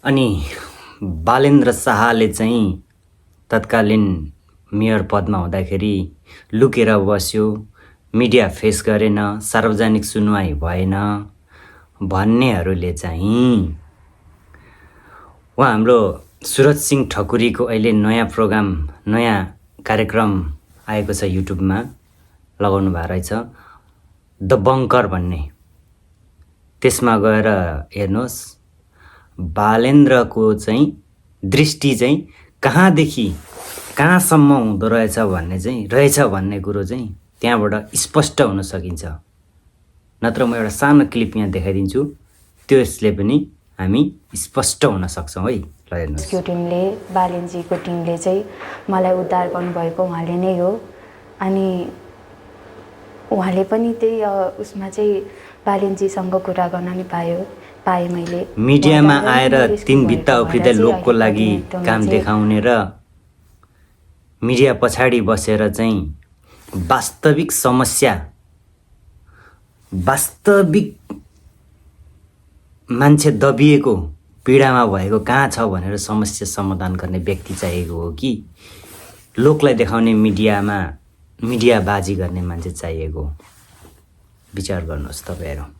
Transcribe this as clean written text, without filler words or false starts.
अनि बालेन्द्र शाहले चाहिँ तत्कालीन मेयर पदमा हुँदाखेरि लुकेर बस्यो, मिडिया फेस गरेन, सार्वजनिक सुनवाई भएन भन्नेहरूले चाहिँ उहाँ हाम्रो सुरज सिंह ठकुरीको अहिले नयाँ प्रोग्राम, नयाँ कार्यक्रम आएको छ युट्युबमा, लगाउनु भएको रहेछ द बङ्कर भन्ने। त्यसमा गएर हेर्नुहोस् बालेन्द्रको चाहिँ दृष्टि चाहिँ कहाँदेखि कहाँसम्म हुँदो रहेछ भन्ने कुरो चाहिँ त्यहाँबाट स्पष्ट हुन सकिन्छ। नत्र म एउटा सानो क्लिप यहाँ देखाइदिन्छु, त्यसले पनि हामी स्पष्ट हुन सक्छौँ है। ल हेर्नुहोस्। यो टिमले, बालेनजीको टिमले चाहिँ मलाई उद्धार गर्नुभएको उहाँले नै हो। अनि उहाँले पनि त्यही उसमा चाहिँ बालेनजीसँग कुरा गर्न नि पाएँ मैले। मिडियामा आएर तीन भित्ता उफ्रिँदै लोकको लागि काम देखाउने र मिडिया पछाडि बसेर चाहिँ वास्तविक समस्या, वास्तविक मान्छे दबिएको पीडामा भएको कहाँ छ भनेर समस्या समाधान गर्ने व्यक्ति चाहिएको हो कि लोकलाई देखाउने मिडियामा मिडियाबाजी गर्ने मान्छे चाहिएको? विचार गर्नुहोस् तपाईहरु।